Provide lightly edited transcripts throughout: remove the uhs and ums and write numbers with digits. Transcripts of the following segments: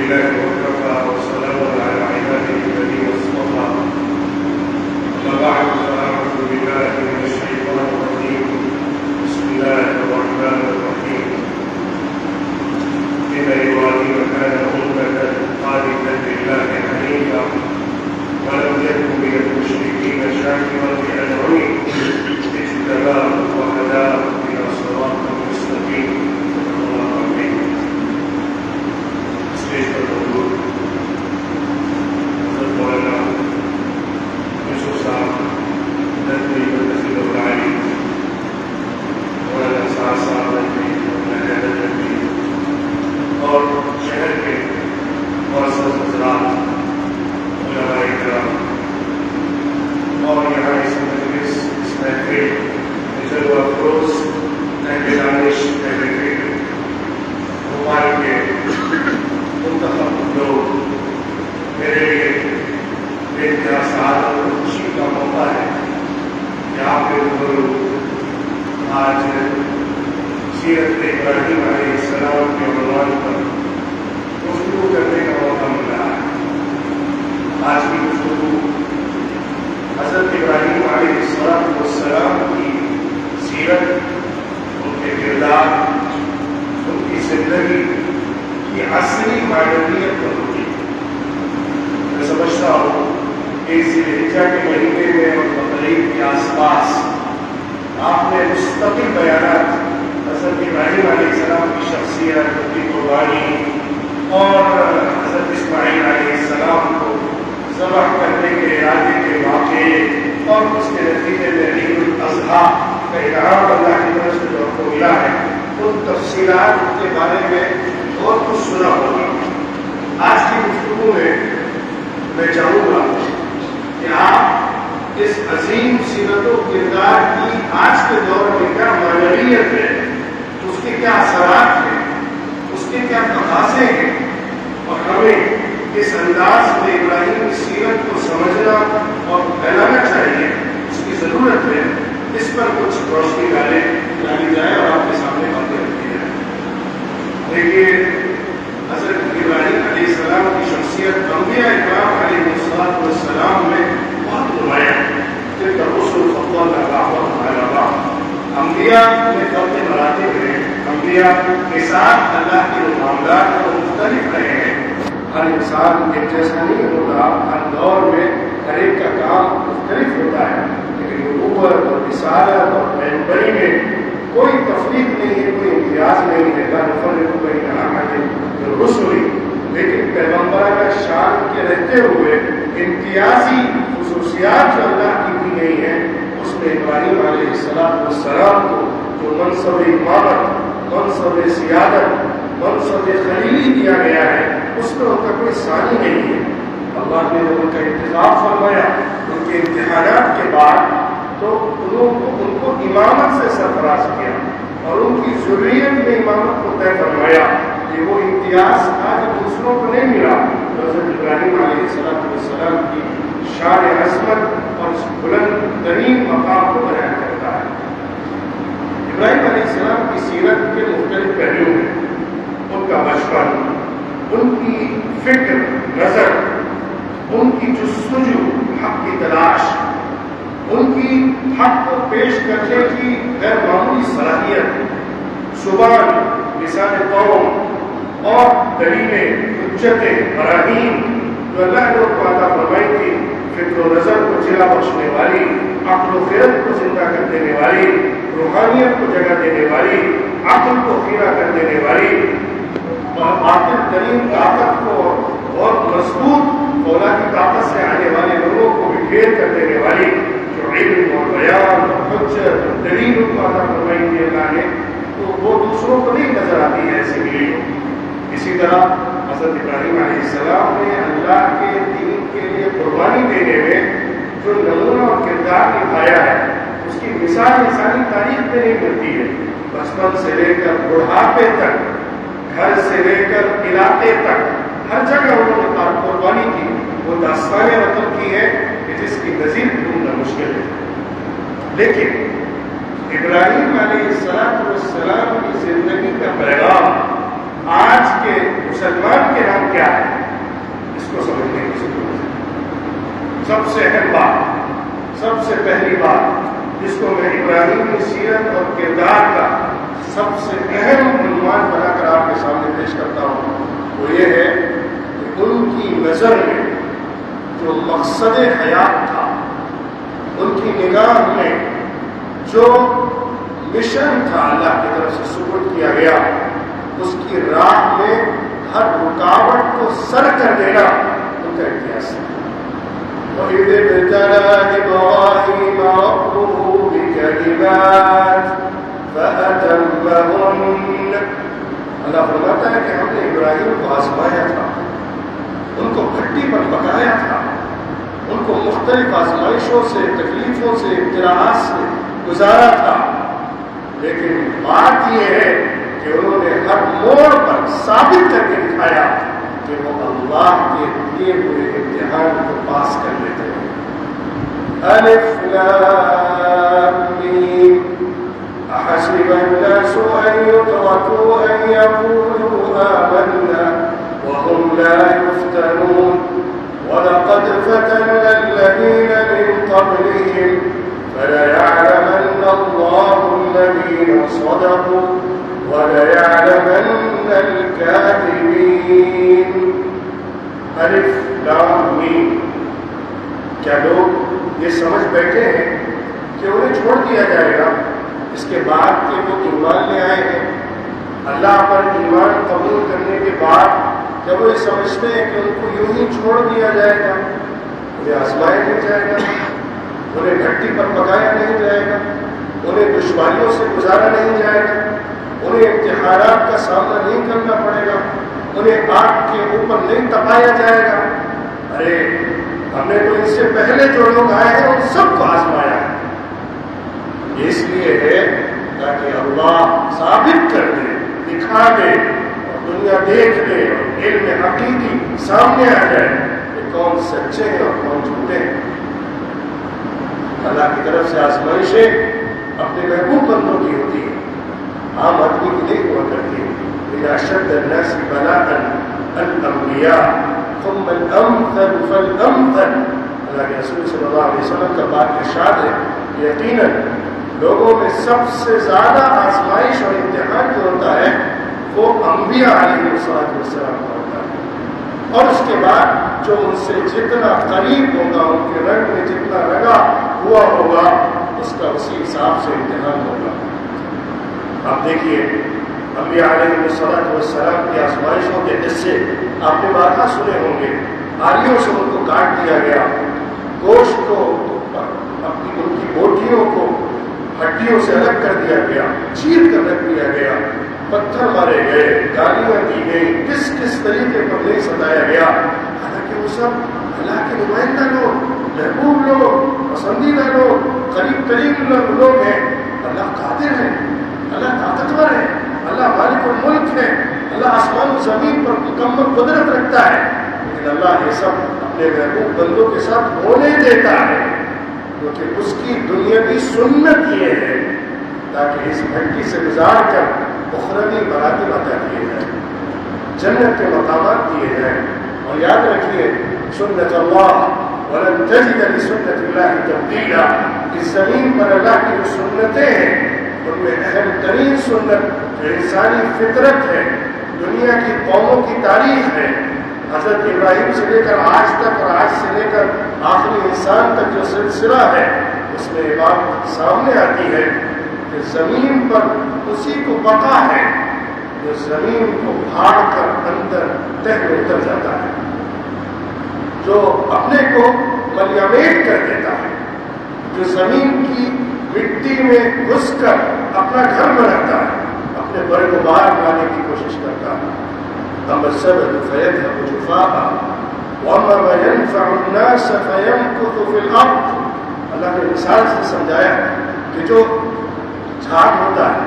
لله وكفى وسلام على عباده الذين اصطفى. أما بعد فأعوذ بالله من الشيطان الرجيم. بسم الله الرحمن الرحيم. إن إبراهيم كان أمة قانتا لله حنيفا ولم يكن من المشركين شاكرا لأنعمه اجتباه وهداه إلى صراط مستقيم. الله أكبر. اسٹیج پر موجود حضرت مولانا یوسف صاحب ندوی مرکزی العالی، مولانا اسحاق صاحب ندوی، مولانا حیدر ندوی اور شہر کے معزز حضرات، علماء کرام اور یہاں اس مجلس، اس محفل نجل و افروز اہل دانش اہل فکر بھوپال کے منتخب لوگ، میرے لیے بے انتہا سعادت اور خوشی کا موقع ہے کہ آپ کے روبرو آج سیرت ابراہیم علیہ السلام کے عنوان پر گفتگو کرنے کا موقع مل رہا ہے۔ آج کی گفتگو حضرت ابراہیم علیہ السلام کی سیرت، ان کے کردار، ان کی زندگی کی اصلی معنویت پر ہوگی۔ میں سمجھتا ہوں کہ ذی الحجہ کے مہینے میں اور بقرعید کے آس پاس آپ نے مستقل بیانات حضرت ابراہیم علیہ السلام کی شخصیت، ان کی قربانی اور حضرت اسماعیل علیہ السلام کو ذبح کرنے کے ارادے کے واقعے اور اس کے نتیجے میں عید الاضحیٰ کا انعام اللہ کی طرف سے جو آپ کو ملا ہے، ان تفصیلات کے بارے میں بہت کچھ سنا ہوگا۔ آج کی گفتگو میں چاہوں گا کہ آپ اس عظیم سیرت و کردار کی آج کے دور میں کیا معنویت ہے، اس کے کیا اثرات ہیں، اس کے کیا تقاضے ہیں، اور ہمیں اس انداز میں ابراہیم کی سیرت کو سمجھنا اور پھیلانا چاہیے، اس کی ضرورت ہے، اس پر کچھ روشنی ڈالی جائے اور آپ کے سامنے باتیں رکھی جائیں۔ دیکھیے، حضرت ابراہیم علیہ السلام کی شخصیت انبیاء اکرام علیہ السلام میں بہت نمایاں ہے۔ تلک الرسل فضلنا بعضهم علی بعض، انبیاء میں فرق مراتب ہیں، انبیاء کے ساتھ اللہ کے معاملات کو مختلف رہے ہیں۔ ہر انسان ایک جیسا نہیں ہوتا، ہر دور میں ہر ایک کا کام مختلف ہوتا ہے، لیکن نبوت اور رسالت اور پیغمبری میں کوئی تفریق نہیں ہے، کوئی امتیاز نہیں ہے، لا نفرق بین احد من رسلہ، لیکن پیغمبرانہ شان کے رہتے ہوئے امتیازی خصوصیات جو اللہ کی دی گئی ہیں، اس میں ابراہیم علیہ السلام کو جو منصب امامت، منصب سیادت، منصب خلیلی دیا گیا ہے، اس میں ان کا کوئی ثانی نہیں ہے۔ اللہ نے ان کا انتخاب فرمایا، ان کے امتحانات کے بعد تو ان کو امامت سے سرفراز کیا اور ان کی ذریت میں امامت کو طے فرمایا۔ یہ وہ امتیاز تھا جو دوسروں کو نہیں ملا۔ حضرت ابراہیم علیہ السلام کی شان عظمت اور اس بلند ترین مقام کو بیان کرتا ہے۔ ابراہیم علیہ السلام کی سیرت کے مختلف پہلو ہیں، ان کا بچپن، ان کی فکر، نظر، ان کی جستجو، حق کی تلاش، ان کی حق کو پیش کرنے کی غیر معمولی صلاحیت، زبان، لسان قوم اور دلیلیں، حجتیں، براہین جو اللہ نے ان کو عطا فرمائی تھی، فکر و نظر کو جلا بخشنے والی، عقل و خرد کو زندہ کر دینے والی، روحانیت کو جگہ دینے والی، عقل کو خیرہ کر دینے والی، اور باطل ترین طاقت کو بہت مضبوط فولادی طاقت سے آنے والے لوگوں کو بھی ڈھیر کر دینے والی، جو علم اور بیان اور حجت اور دلیل ان کو عطا فرمائی تھی اللہ نے، تو وہ دوسروں کو نہیں نظر آتی ہے ایسے ملی ہو۔ اسی طرح حضرت ابراہیم علیہ السلام نے اللہ کے دین کے لیے قربانی دینے میں جو نمونہ اور کردار نبھایا ہے، اس کی مثال انسانی تاریخ میں نہیں ملتی ہے۔ بچپن سے لے کر بڑھاپے تک، گھر سے لے کر علاقے تک، ہر جگہ انہوں نے قربانی کی۔ وہ داستان وطن کی ہے کہ جس کی نظیر ڈھونڈنا مشکل ہے۔ لیکن ابراہیم علیہ السلام کی زندگی کا پیغام آج کے مسلمان کے نام کیا ہے اس کو سمجھنے کی ضرورت ہے۔ سب سے اہم بات، سب سے پہلی بات جس کو میں ابراہیمی سیرت اور کردار کا سب سے اہم عنوان بنا کر آپ کے سامنے پیش کرتا ہوں، وہ یہ ہے کہ ان کی نظر میں جو مقصد حیات تھا، ان کی نگاہ میں جو مشن تھا اللہ کی طرف سے سپرد کیا گیا، اس کی راہ میں ہر رکاوٹ کو سر کر دینا ان کا امتیاز ہے۔ وَإِذِ ابْتَلَىٰ إِبْرَاهِيمَ رَبُّهُ بِكَلِمَاتٍ فَأَتَمَّهُنَّ۔ اللہ فرماتا ہے کہ ہم نے ابراہیم کو آزمایا تھا، ان کو بھٹی پر پکایا تھا، ان کو مختلف آزمائشوں سے، تکلیفوں سے، ابتلاءات سے گزارا تھا، لیکن بات یہ ہے کہ انہوں نے ہر موڑ پر ثابت کر کے دکھایا کہ وہ اللہ کے دیے ہوئے امتحان کو پاس کر لیتے ہیں۔ الف لام میم احسب الناس ان يتركوا ان يقولوا آمنا وهم لا يفتنون وَلَقَدْ فَتَنَّا الَّذِينَ مِن قَبْلِهِمْ فَلَيَعْلَمَنَّ اللَّهُ الَّذِينَ صَدَقُوا وَلَيَعْلَمَنَّ الْكَاذِبِينَ۔ الف لام میم۔ کیا لوگ یہ سمجھ بیٹھے ہیں کہ انہیں چھوڑ دیا جائے گا اس کے بعد کہ وہ ایمان لے آئے ہیں؟ اللہ پر ایمان قبول کرنے کے بعد جب وہ یہ سمجھتے ہیں کہ ان کو یوں ہی چھوڑ دیا جائے گا، انہیں آزمایا نہیں جائے گا، انہیں بھٹی پر پکایا نہیں جائے گا، انہیں دشواریوں سے گزارا نہیں جائے گا، انہیں امتحانات کا سامنا نہیں کرنا پڑے گا، انہیں آگ کے اوپر نہیں تپایا جائے گا؟ ارے ہم نے تو اس سے پہلے جو لوگ آئے ہیں ان سب کو آزمایا ہے۔ اس لیے ہے تاکہ اللہ ثابت کر دے، دکھا دے، دنیا دیکھ لے اور علم حقیقی سامنے آ جائے کہ کون سچے ہیں اور کون جھوٹے ہیں۔ اللہ کی طرف سے آزمائشیں اپنے محبوب بندوں کی ہوتی ہیں، عام آدمی کی نہیں ہوا کرتی ہے۔ ان اشد الناس بلاء الانبیاء ثم الامثل فالامثل۔ اللہ کے رسول صلی اللہ علیہ وسلم کا بات ارشاد ہے، یقیناً لوگوں میں سب سے زیادہ آزمائش اور امتحان جو ہوتا ہے وہ انبیاء علیہ السلام کا ہوتا ہے، اور اس کے بعد جو ان سے جتنا قریب ہوگا، ان کے رنگ میں جتنا رنگا ہوا ہوگا، اس کا اسی حساب سے امتحان ہوگا۔ آپ دیکھیے انبیاء علیہ السلام کی آزمائشوں کے قصے آپ نے بارہا سنے ہوں گے۔ آریوں سے ان کو کاٹ دیا گیا، گوشت کو، اپنی ان کی بوٹیوں کو ہڈیوں سے الگ کر دیا گیا، چیر کر رکھ دیا گیا، پتھر مارے گئے، گالیاں دی گئی، کس کس طریقے پر نہیں ستایا گیا، حالانکہ وہ سب اللہ کے نمائندہ لوگ، محبوب لوگ، پسندیدہ لوگ، قریب قریب لوگ ہیں۔ اللہ قادر ہے، اللہ طاقتور ہے، اللہ مالک الملک ہے، اللہ آسمان و زمین پر مکمل قدرت رکھتا ہے، لیکن اللہ یہ سب اپنے محبوب بندوں کے ساتھ ہونے دیتا ہے، کیونکہ اس کی دنیاوی سنت یہ ہے تاکہ اس بھٹی سے گزار کر اخروی مراتب عطا کیے جائیں، جنت کے مقامات دیے جائیں۔ اور یاد رکھیے سنت اللہ ولن تجد لسنت اللہ تبدیلا۔ اس زمین پر اللہ کی جو سنتیں ہیں ان میں اہم ترین سنت جو انسانی فطرت ہے، دنیا کی قوموں کی تاریخ ہے، حضرت ابراہیم سے لے کر آج تک اور آج سے لے کر آخری انسان تک جو سلسلہ ہے، اس میں یہ بات سامنے آتی ہے کہ زمین پر اسی کو بقا ہے جو زمین کو پھاڑ کر اندر تہ میں اتر جاتا ہے، جو اپنے کو ملیامیٹ کر دیتا ہے، جو زمین کی مٹی میں گھس کر اپنا گھر بناتا ہے، اپنے برگ و بار لانے کی کوشش کرتا ہے۔ اما الزبد فيذهب جفاء واما ما ينفع الناس فيمكث في الارض۔ اللہ نے مثال سے سمجھایا کہ جو جھاگ ہوتا ہے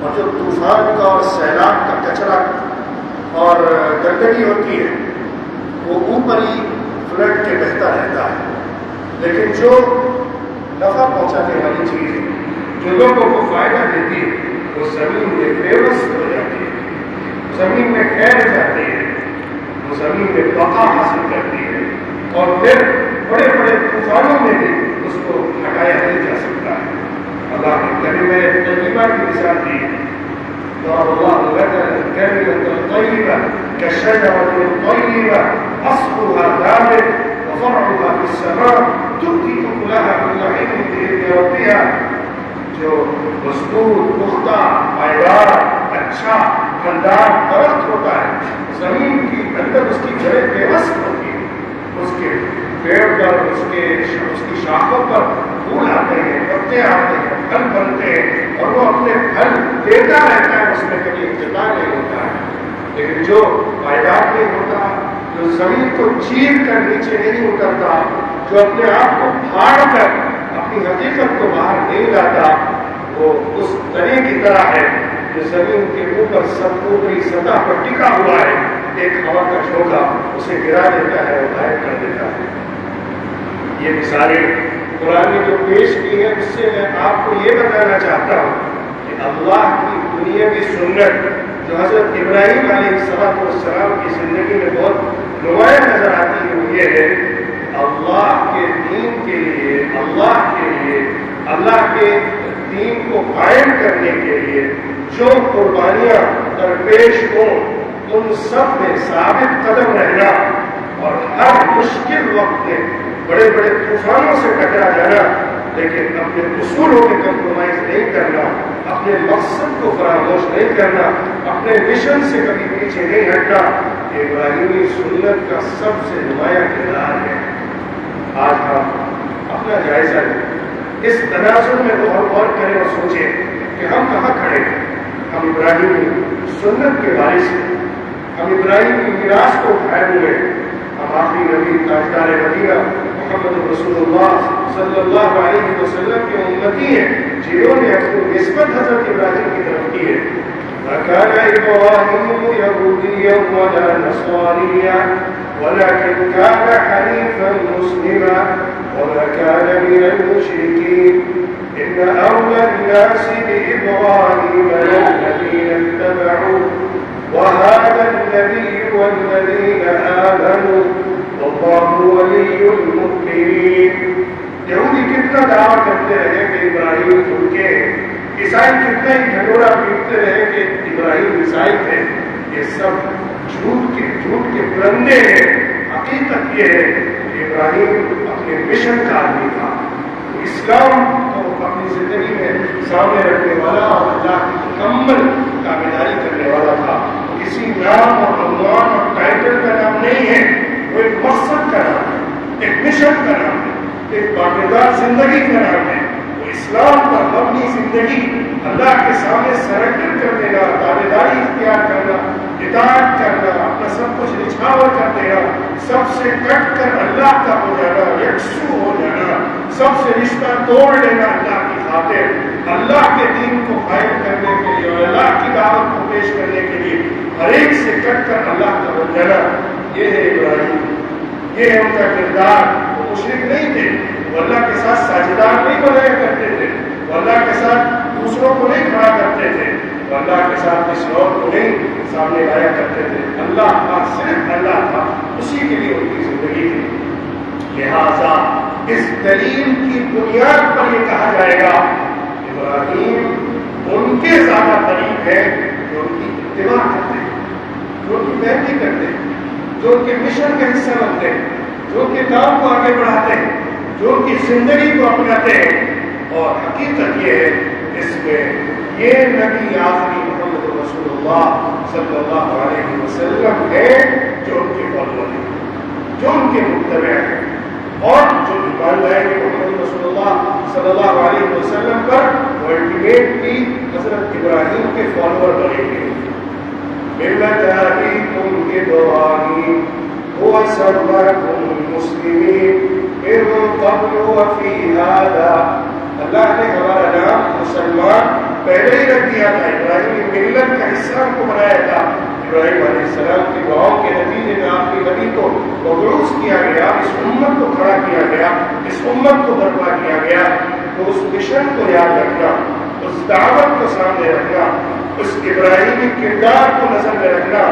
اور جو طوفان کا اور سیلاب کا کچرا اور گندگی ہوتی ہے وہ اوپر ہی فلٹ کے بہتا رہتا ہے، لیکن جو نفع پہنچانے والی چیز جو لوگوں کو فائدہ دیتی ہے وہ زمین میں بے وس ہو جاتی ہے، زمین میں ٹھہر جاتی ہے، وہ زمین میں بقا حاصل کرتی ہے اور پھر بڑے بڑے طوفانوں میں بھی اس کو ہٹایا نہیں جا سکتا ہے۔ اللہ کے کلمہ طیبہ کی مثال دی ہے، ضرب اللہ مثلا الكلمة الطيبة كالشجرة الطيبة أصلها ثابت وفرعها في السماء تؤتي أكلها كل حين بإذن ربها۔ جو مضبوط، پختہ، پائیدار، اچھا، پھلدار درخت ہوتا ہے، زمین کی اندر اس کی جڑیں بے وصف ہوتی ہیں، اس کے پیڑ پر، اس کی شاخوں پر پھول آتے ہیں، پتے آتے ہیں، پھل بنتے ہیں اور وہ اپنے پھل دیتا رہتا ہے، اس میں کبھی انقطاع نہیں ہوتا ہے۔ لیکن جو پائیدار نہیں ہوتا، جو زمین کو چیر کر نیچے نہیں اترتا، جو اپنے آپ کو پھاڑ کر اپنی حقیقت کو باہر نہیں لاتا، وہ اس تنے کی طرح ہے جو زمین کے اوپر اوپری سطح پر ٹکا ہوا ہے، ایک ہوا کا جھونکا اسے گرا دیتا ہے اور غائب کر دیتا ہے۔ یہ مثالیں قرآن نے جو پیش کی ہے، اس سے میں آپ کو یہ بتانا چاہتا ہوں کہ اللہ کی دنیا کی سنت جو حضرت ابراہیم علیہ السلام کی زندگی میں بہت نمایاں نظر آتی ہے، وہ یہ ہے اللہ کے دین کے لیے، اللہ کے دین کو قائم کرنے کے لیے جو قربانیاں درپیش ہوں، ان سب میں ثابت قدم رہنا اور ہر مشکل وقت میں بڑے بڑے طوفانوں سے ٹکرا جانا، لیکن اپنے اصولوں میں کمپرومائز نہیں کرنا، اپنے مقصد کو فراموش نہیں کرنا، اپنے مشن سے کبھی پیچھے نہیں ہٹنا، ابراہیمی سنت کا سب سے نمایاں کردار ہے۔ آج ہم اپنا جائزہ لیں، اس تناظر میں غور کریں اور سوچیں کہ ہم کہاں کھڑے ہیں۔ ہم ابراہیمی سنت کے وارث ہیں، ہم ابراہیمی میراث کو اٹھائے ہوئے، ہم آخری نبی تاجدار مدینہ محمد رسول اللہ صلی اللہ علیہ وسلم کے امتی ہیں، جنہوں نے اپنی نسبت حضرت ابراہیم کی طرف کی ہے۔ وَكَانَ إِبْرَاهِيمُ يَهُودِيًّا وَلَا نَصْرَانِيًّا وَلَكِنْ كَانَ حَنِيفًا مُسْلِمًا وَمَا كَانَ مِنَ الْمُشْرِكِينَ إِنَّ أَوْلَى النَّاسِ بِإِبْرَاهِيمَ لَلَّذِينَ اتَّبَعُوهُ وَهَذَا النَّبِيُّ وَالَّذِينَ آمَنُوا وَاللَّهُ وَلِيُّ الْمُؤْمِنِينَ۔ یہودی کتنا دعویٰ کرتے رہے کہ ابراہیم ان کے، عیسائی کتنا ہی ڈھنڈورا پیٹتے رہے کہ ابراہیم عیسائی تھے، یہ سب جھوٹ کے پرندے ہیں۔ حقیقت یہ ہے کہ ابراہیم اپنے مشن کا آدمی تھا، اسلام کو اپنی زندگی میں سامنے رکھنے والا اور اللہ کی مکمل تابعداری کرنے والا تھا۔ کسی نام اور عنوان اور ٹائٹل کا نام نہیں ہے، وہ ایک مقصد کا نام ہے، ایک مشن کا نام ہے، ایک باقیدار زندگی کا نام ہے۔ وہ اسلام پر مبنی زندگی، اللہ کے سامنے سرنڈر کر دینا، تابعداری اختیار کرنا، اطاعت کرنا، اپنا سب کچھ نچھاور کر دینا، سب سے کٹ کر اللہ کا ہو جانا، یکسو ہو جانا، سب سے رشتہ توڑ لینا اللہ کی خاطر، اللہ کے دین کو قائم کرنے کے لیے اور اللہ کی دعوت کو پیش کرنے کے لیے ہر ایک سے کٹ کر اللہ کا ہو جانا، یہ ہے ابراہیم، یہ ہے ان کا کردار۔ وہ مشرک نہیں تھے، وہ اللہ کے ساتھ ساجدار نہیں بنایا کرتے تھے، وہ اللہ کے ساتھ دوسروں کو نہیں کھڑا کرتے تھے، وہ اللہ کے ساتھ کسی اور کو نہیں سامنے لایا کرتے تھے۔ اللہ تھا، صرف اللہ تھا، اسی کے لیے ان کی زندگی تھی۔ لہذا اس دلیل کی بنیاد پر یہ کہا جائے گا ابراہیم ان کے زیادہ قریب ہے جو ان کی اتباع کرتے ہیں، جو ان کی پیروی کرتے ہیں، جو ان کے مشن کا حصہ بنتے ہیں، جو ان کے کام کو آگے بڑھاتے ہیں، جو ان کی زندگی کو اپناتے ہیں۔ اور حقیقت یہ ہے اس میں یہ نبی آخری محمد رسول اللہ صلی اللہ علیہ وسلم ہے جو ان کے فالوور ہیں، جو ان کے متبع ہیں، اور جو ایمان لائے کہ محمد رسول اللہ صلی اللہ علیہ وسلم پر وہ الٹیمیٹلی حضرت ابراہیم کے فالوور بنے گے۔ ملت ابیکم ابراہیم هو سماکم المسلمین من قبل وفی ھذا۔ اللہ نے ہمارا نام مسلمان پہلے ہی رکھ دیا تھا، ابراہیم ملت کا حصہ ہم کو بنایا تھا۔ ابراہیم علیہ السلام کی دعاؤں کے نتیجے میں آپ کی نبی کو مبعوث کیا گیا، اس امت کو کھڑا کیا گیا، اس امت کو برپا کیا گیا۔ تو اس مشن کو یاد رکھنا، اس دعوت کو سامنے رکھنا، اس ابراہیمی کردار کو نظر میں رکھنا،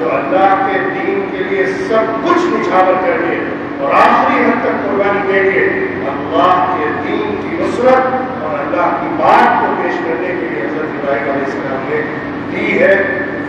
جو اللہ کے دین کے لیے سب کچھ نچھاور کر کے اور آخری حد تک قربانی دے کے اللہ کے دین کی نصرت اور اللہ کی بات کو پیش کرنے کے لیے حضرت ابراہیم علیہ السلام نے دی ہے،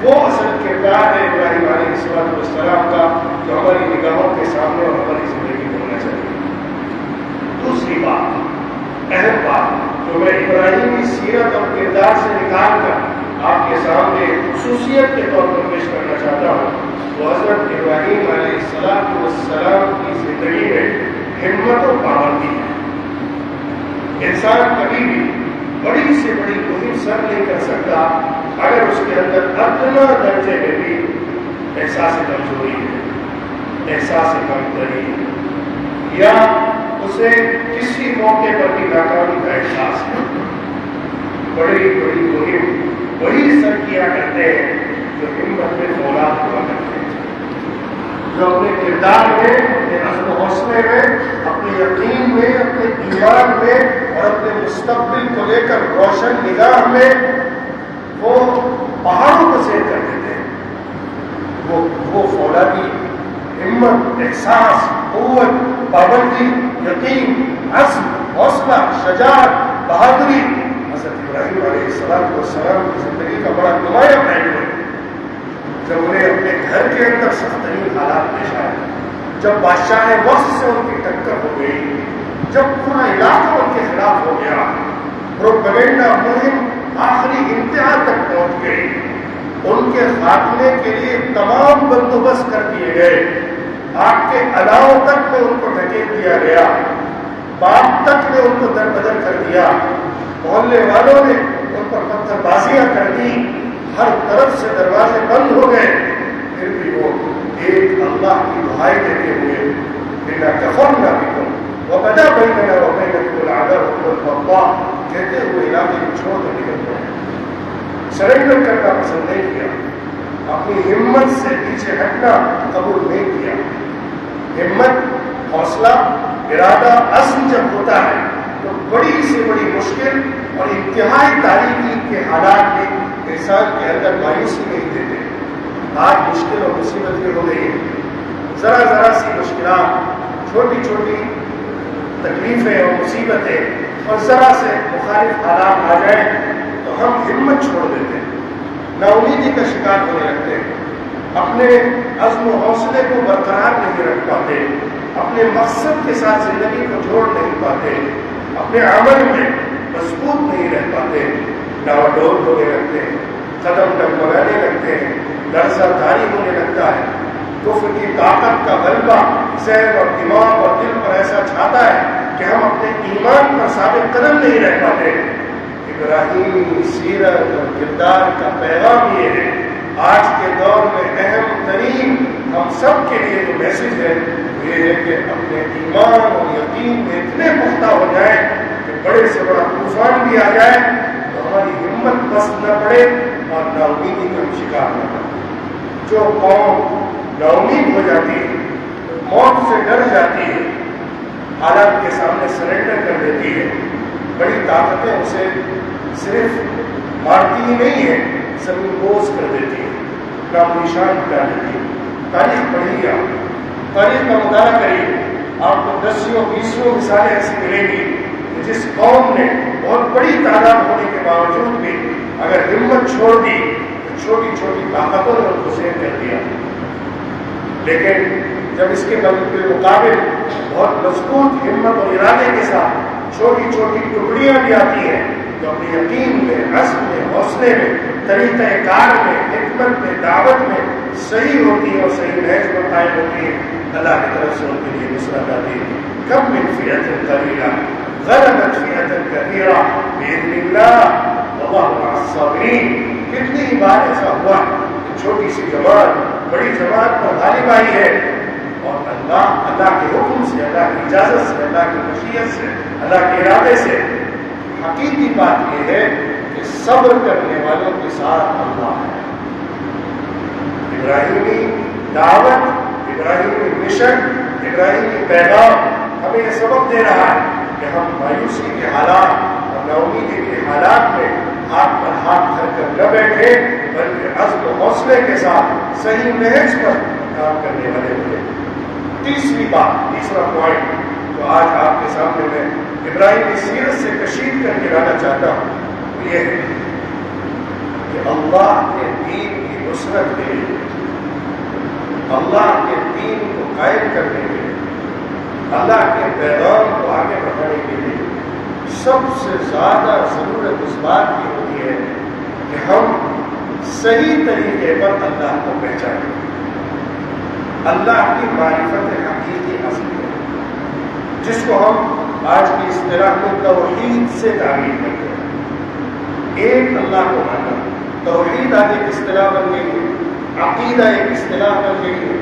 وہ اصل کردار ہے ابراہیم علیہ السلام کا جو ہماری نگاہوں کے سامنے اور ہماری زندگی میں ہونا چاہیے۔ دوسری بات، اہم بات جو میں ابراہیم کی سیرت اور کردار سے نکال کر آپ کے سامنے خصوصیت کے طور پر پیش کرنا چاہتا ہوں، وہ حضرت ابراہیم علیہ السلام کی زندگی میں ہمت و پابندی ہے۔ انسان کبھی بھی بڑی سے بڑی مہم سر نہیں کر سکتا اگر اس کے اندر ادنا درجے میں بھی احساس کمزوری ہے، احساس کمتری ہے، یا اسے کسی موقع پر بھی ناکامی کا احساس ہے۔ بڑی بڑی مہم وہی سر کیا کرتے ہیں جو ہمت میں فولاد ہوا کرتے ہیں، جو اپنے کردار میں، اپنے عزم و حوصلے میں، اپنے یقین میں، اپنے ایمان میں اور اپنے مستقبل کو لے کر روشن نگاہ میں وہ پہاڑوں کو سیر کر دیتے ہیں۔ وہ فولادی ہمت، احساس، قوت، پابندی، یقین، عزم، حوصلہ، شجاعت، بہادری حضرت ابراہیم علیہ السلام کی زندگی کا بڑا نمایاں پہلو ہے۔ جب انہیں اپنے گھر کے اندر سخت ترین حالات پیش آئے، جب بادشاہ وقت سے ان کی ٹکر ہو گئی، جب پورا علاقہ ان کے خلاف ہو گیا، پروپیگنڈا مہم آخری انتہا تک پہنچ گئی، ان کے خاتمے کے لیے تمام بندوبست کر دیے گئے، آگ کے الاؤ تک میں ان کو ڈھکیل دیا گیا، باپ تک نے ان کو دربدر کر دیا، محلے والوں نے ان پر پتھر بازیاں کر دی، ہر طرف سے دروازے بند ہو گئے، پھر بھی وہ ایک اللہ کی دعائی دیتے ہوئے بنا کفر نہ بکم وبدا بیننا وبینکم العداوۃ والبغضاء کہتے ہوئے علاقے کو چھوڑ کر نکل پڑے۔ سرنڈر کرنا پسند نہیں کیا، اپنی ہمت سے پیچھے ہٹنا قبول نہیں کیا۔ ہمت، حوصلہ، ارادہ، عزم جب ہوتا ہے تو بڑی سے بڑی مشکل اور انتہائی تاریکی کے حالات میں انسان کے اندر مایوسی نہیں دیتے۔ آج مشکل اور مصیبت یہ ہو گئی ہے، ذرا ذرا سی مشکلات، چھوٹی چھوٹی تکلیفیں اور مصیبتیں اور ذرا سے مخالف حالات آ جائیں تو ہم ہمت چھوڑ دیتے ہیں، نا امیدی کا شکار ہونے لگتے ہیں، اپنے عزم و حوصلے کو برقرار نہیں رکھ پاتے، اپنے مقصد کے ساتھ زندگی کو جوڑ نہیں پاتے، اپنے عمل میں مضبوط نہیں رہ پاتے، ڈاواڈول ہونے لگتے ہیں، قدم ڈگمگانے لگتے ہیں، لرزہ داری ہونے لگتا ہے، کفر کی طاقت کا غلبہ ذہن اور دماغ اور دل پر ایسا چھاتا ہے کہ ہم اپنے ایمان پر ثابت قدم نہیں رہ پاتے۔ ابراہیمی سیرت اور کردار کا پیغام یہ ہے، آج کے دور میں اہم ترین ہم سب کے لیے جو میسج ہے وہ یہ ہے کہ اپنے ایمان اور یقین میں اتنے پختہ ہو جائیں کہ بڑے سے بڑا طوفان بھی آ جائے تو ہماری ہمت پست نہ پڑے اور نا امیدی کا شکار نہ ہو۔ جو قوم نا امید ہو جاتی ہے، موت سے ڈر جاتی ہے، حالات کے سامنے سرنڈر کر دیتی ہے، بڑی طاقتیں اسے صرف مارتی ہی نہیں ہے، زمین بوس کر دیتی ہے، نام و نشان ہٹا دیتی ہے۔ تاریخ پڑھیے، آپ تاریخ کا مطالعہ کریے، آپ کو 10-20 مثالیں ایسی ملیں گی کہ جس قوم نے بہت بڑی تعداد ہونے کے باوجود بھی اگر ہمت چھوڑ دی تو چھوٹی چھوٹی طاقتوں نے ان کو زیر کر دیا، لیکن جب اس کے بالمقابل بہت مضبوط ہمت اور ارادے کے ساتھ چھوٹی چھوٹی ٹکڑیاں بھی آتی ہیں جو اپنے یقین میں، عزم میں، حوصلے میں، طریقہ کار میں، حکمت میں، دعوت میں صحیح ہوتی ہے اور صحیح نہج پر قائم ہوتی ہے، اللہ کی طرف سے ان کے لیے نصرت آتی ہے۔ کم من فئۃ قلیلہ غلبت فئۃ کثیرہ بإذن اللہ واللہ مع الصابرین۔ کتنی ہی بار ایسا ہوا کہ چھوٹی سی جماعت بڑی جماعت پر غالب آئی ہے اور اللہ کے حکم سے، اللہ کی اجازت سے، اللہ کی مشیت سے، اللہ کے ارادے سے۔ حقیقی بات یہ ہے کہ صبر کرنے والوں کے ساتھ اللہ ہے۔ ابراہیمی دعوت، ابراہیمی مشن، ابراہیمی پیغام ہمیں یہ سبق دے رہا ہے کہ ہم مایوسی کے حالات اور نا امیدی کے حالات میں آپ پر ہاتھ دھر کر نہ بیٹھے بلکہ عزم و حوصلے کے ساتھ صحیح نہج پر کام کرنے والے ہوئے۔ تیسری بات، تیسرا پوائنٹ جو آج آپ کے سامنے میں ابراہیم کی سیرت سے کشید کر کے لانا چاہتا ہوں، یہ ہے کہ اللہ کے دین کی نصرت کے لیے، اللہ کے دین کو قائم کرنے کے لیے، اللہ کے پیغام کو آگے بڑھانے کے لیے سب سے زیادہ ضرورت اس بات کی ہوتی ہے کہ ہم صحیح طریقے پر اللہ کو پہچانیں، اللہ کی معرفت حقیقی حاصل کریں، جس کو ہم آج کی اصطلاح میں توحید سے تعبیر کرتے ہیں۔ ایک اللہ کو ماننا، توحید آج ایک اصطلاح بن گئی ہے، عقیدہ ایک اصطلاح بن گئی ہے۔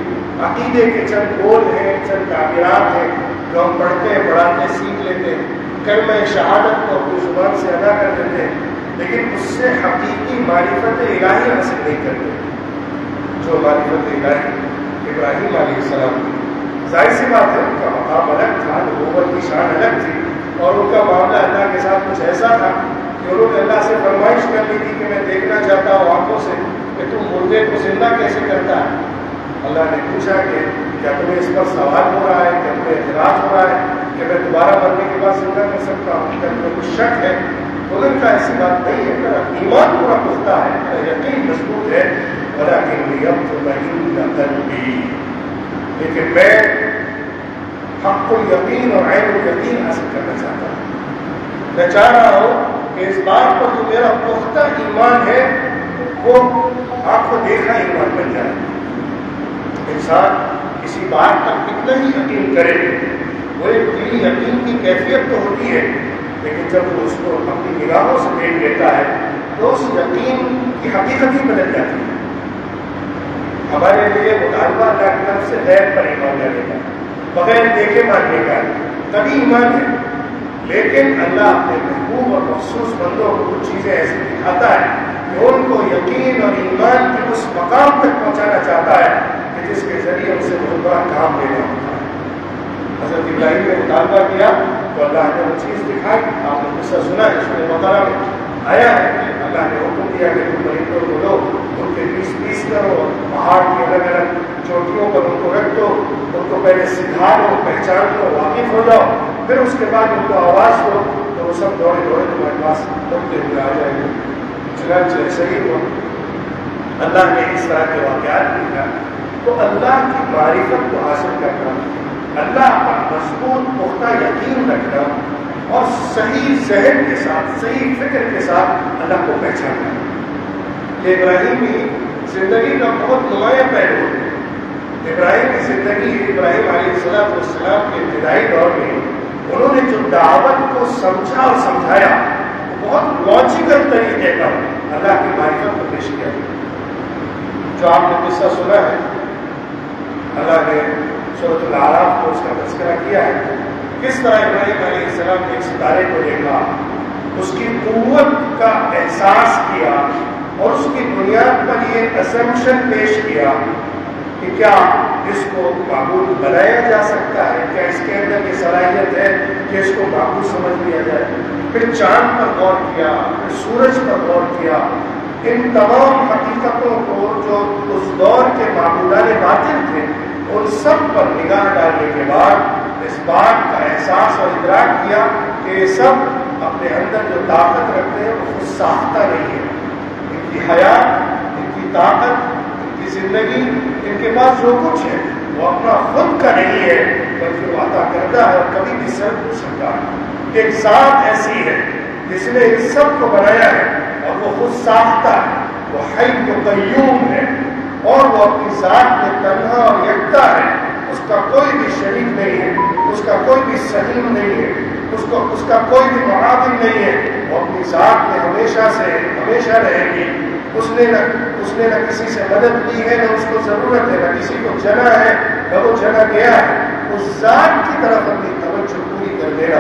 عقیدے کے چند بول ہیں، چند تعبیرات ہیں جو ہم پڑھتے ہیں، پڑھاتے، سیکھ لیتے ہیں، کلمہ شہادت کو اپنی زبان سے ادا کر دیتے ہیں، لیکن اس سے حقیقی معرفت الہی حاصل نہیں کرتے۔ جو معرفت الہی ابراہیم علیہ السلام کی، ظاہر سی بات ہے ان کا مقام الگ تھا، نبوت کی شان الگ تھی، اور ان کا معاملہ اللہ کے ساتھ کچھ ایسا تھا کہ انہوں نے اللہ سے فرمائش کر لی تھی کہ میں دیکھنا چاہتا ہوں آنکھوں سے کہ تم مردے کو زندہ کیسے کرتا ہے۔ اللہ نے پوچھا کہ کیا تمہیں اس پر سوال ہو رہا ہے، کیا تمہیں اعتراض ہو رہا ہے کہ میں دوبارہ مرنے کے بعد زندہ کر سکتا ہوں، کیا تمہیں کچھ شک ہے؟ انہوں نے کہا ایسی بات نہیں ہے، میرا ایمان پورا پختہ ہے، میرا یقین مضبوط ہے، ولیکن لیطمئن قلبی، لیکن میں حق الیقین اور عین الیقین حاصل کرنا چاہتا ہوں۔ میں چاہ رہا ہوں کہ اس بات پر جو میرا پختہ ایمان ہے وہ آپ کو دیکھا ایمان بن جائے۔ انسان کسی بات پر کتنا ہی یقین کرے، وہ ایک دلی یقین کی کیفیت تو ہوتی ہے، لیکن جب وہ اس کو اپنی نگاہوں سے دیکھ لیتا ہے تو اس یقین کی حقیقت ہی بدل جاتی ہے۔ ہمارے لیے مطالبہ اللہ کی طرف سے غیر پر ایمان لانے کا، بغیر دیکھے ماننے کا، تبھی ایمان ہے، لیکن اللہ اپنے محبوب اور مخصوص بندوں کو کچھ چیزیں ایسی دکھاتا ہے کہ ان کو یقین اور ایمان کے اس مقام تک پہنچانا چاہتا ہے کہ جس کے ذریعے ان سے بہت بڑا کام لینا ہوتا ہے۔ حضرت ابراہیم نے مطالبہ کیا تو اللہ نے وہ چیز دکھائی، آپ نے قصہ سنا ہے، سورہ بقرہ میں آیا ہے کہ اللہ نے حکم دیا کہ تم پرندوں کو لو، ان کے پیس کرو، پہاڑ کی الگ الگ چوٹیوں پر ان کو رکھ دو، ان کو پہلے سکھا لو، پہچان لو، واقف ہو جاؤ، پھر اس کے بعد ان کو آواز دو تو وہ سب دوڑے دوڑے تمہارے پاس لوٹتے ہوئے آ جائیں گے۔ چنانچہ ایسے ہی ہوا، اللہ نے اس طرح کے واقعات لکھا۔ تو اللہ کی معرفت کو حاصل کرنا، اللہ پر مضبوط پختہ یقین رکھنا اور صحیح ذہن کے ساتھ، صحیح فکر کے ساتھ اللہ کو پہچاننا، یہ ابراہیم کی زندگی کا بہت نمایاں پہلو ہے۔ ابراہیم کی زندگی، ابراہیم علیہ السلام کے ابتدائی دور میں انہوں نے جو دعوت کو سمجھا اور سمجھایا وہ بہت لاجیکل طریقے پر اللہ کی معرفت کو پیش کیا۔ جو آپ نے قصہ سنا ہے، اللہ نے سورۃ الاعراف کو اس کا تذکرہ کیا ہے، کس طرح ابراہیم علیہ السلام نے ایک ستارے کو دیکھا، اس کی قوت کا احساس کیا اور اس کی بنیاد پر یہ اسمپشن پیش کیا کہ کیا اس کو معبود بنایا جا سکتا ہے، کیا اس کے اندر یہ صلاحیت ہے کہ اس کو معبود سمجھ لیا جائے۔ پھر چاند پر غور کیا، پھر سورج پر غور کیا، ان تمام حقیقتوں کو جو اس دور کے معبودان باطل تھے ان سب پر نگاہ ڈالنے کے بعد اس بات کا احساس اور ادراک کیا کہ یہ سب اپنے اندر جو طاقت رکھتے ہیں وہ خود ساختہ نہیں ہے، ان کی حیات، ان کی طاقت، زندگی، ان کے پاس جو کچھ ہے وہ اپنا خود کا نہیں ہے بلکہ وہ عطا کردہ ہے اور کبھی بھی سر اٹھ سکتا ہے۔ ایک ذات ایسی ہے جس نے ان سب کو بنایا ہے اور وہ خود ساختہ ہے، وہ حی و قیوم ہے اور وہ اپنی ذات میں تنہا اور یکتا ہے، اس کا کوئی بھی شریک نہیں ہے، اس کا کوئی بھی سہیم نہیں ہے، اس کا کوئی بھی معاون نہیں ہے، وہ اپنی ذات میں ہمیشہ رہے گی۔ اس نے نہ کسی سے مدد لی ہے، نہ اس کو ضرورت ہے، نہ کسی کو جنا ہے، نہ وہ جنا گیا ہے۔ اس ذات کی طرف اپنی توجہ پوری کر دینا۔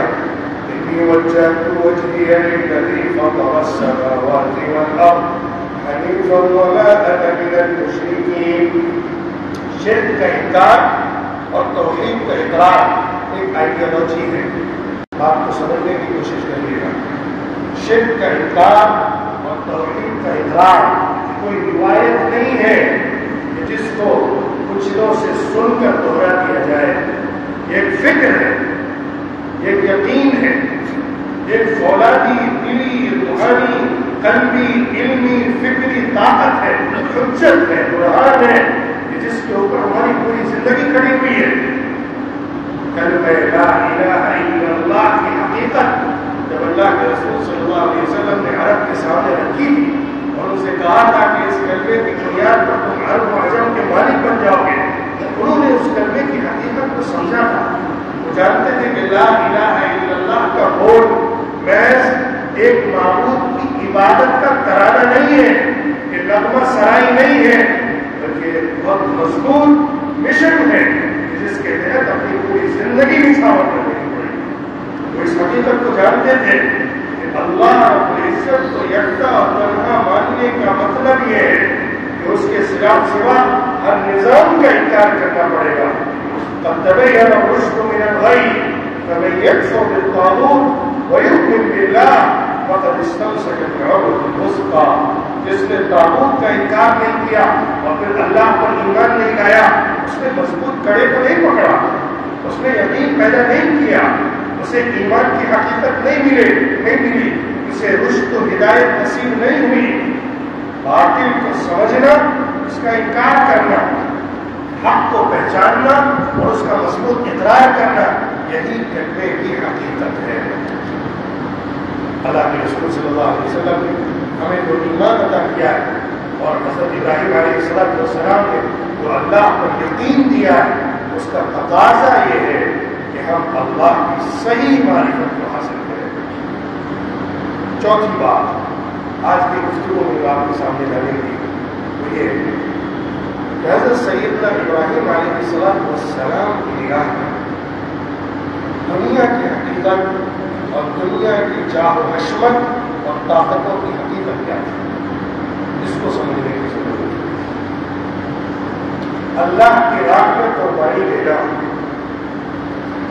انی وجہت وجہی للذی فطر السماوات والارض حنیفا وما انا من المشرکین۔ شرک کا انکار اور توحید کا اقرار ایک آئیڈیالوجی ہے، بات کو سمجھنے کی کوشش کریے گا۔ شرک کا انکار توحید کا اقرار کوئی روایت نہیں ہے کہ جس کو کچھ دنوں سے سن کر دوہرا دیا جائے. ایک فکر ہے، ایک یقین ہے، ایک فولادی دلی روحانی قلبی علمی فکری طاقت ہے، حجت ہے، برہان ہے کہ جس کے اوپر ہماری پوری زندگی کھڑی ہوئی ہے. کلمہ لا الہ الا اللہ کی حقیقت جب اللہ کے رسول صلی اللہ علیہ وسلم نے عرب کے سامنے رکھی تھی اور ان سے کہا تھا کہ اس کلمے کی بنیاد پر تم عرب و عجم کے مالک بن جاؤ گے، انہوں نے اس کلمے کی حقیقت کو سمجھا تھا. وہ جانتے تھے کہ لا الہ الا اللہ کا بول محض ایک معبود کی عبادت کا ترانہ نہیں ہے، کہ نغمہ سرائی نہیں ہے، بلکہ بہت مضبوط مشن ہے جس کے تحت اپنی پوری زندگی نچھاور کرنے کی پڑے. وہ اس حقیقت کو جانتے تھے کہ اللہ رب العزت کو یکتا اور تنہا ماننے کا مطلب یہ ہے کہ اس کے سوا ہر نظام کا انکار کرنا پڑے گا. قد تبین الرشد من الغی فمن یکفر بالطاغوت ویؤمن باللہ فقد استمسک بالعروۃ الوثقی. جس نے طاغوت کا انکار نہیں کیا اور پھر اللہ پر ایمان نہیں لایا، اس نے مضبوط کڑے کو نہیں پکڑا، اس نے یقین پیدا نہیں کیا، اسے ایمان کی حقیقت نہیں ملی، اسے رشد و ہدایت نصیب نہیں ہوئی. باطل کو سمجھنا، اس کا انکار کرنا، حق کو پہچاننا اور اس کا مضبوط اقرار کرنا، یہی کلمے کی حقیقت ہے. اللہ کے رسول صلی اللہ علیہ وسلم نے ہمیں جو ایمان عطا کیا ہے اور حضرت ابراہیم علیہ السلام نے جو اللہ پر یقین دیا ہے، اس کا تقاضا یہ ہے کہ ہم اللہ کی صحیح معرفت کو حاصل کریں. چوتھی بات آج کی گفتگو میں آپ کے سامنے لانے کی وہ یہ ہے کہ حضرت سیدنا ابراہیم علیہ السلام کی نگاہ میں دنیا کی حقیقت اور دنیا کی چاہ و حشمت اور طاقتوں کی حقیقت کیا ہے، اس کو سمجھنے کی ضرورت ہے. اللہ کی راہ میں قربانی دینا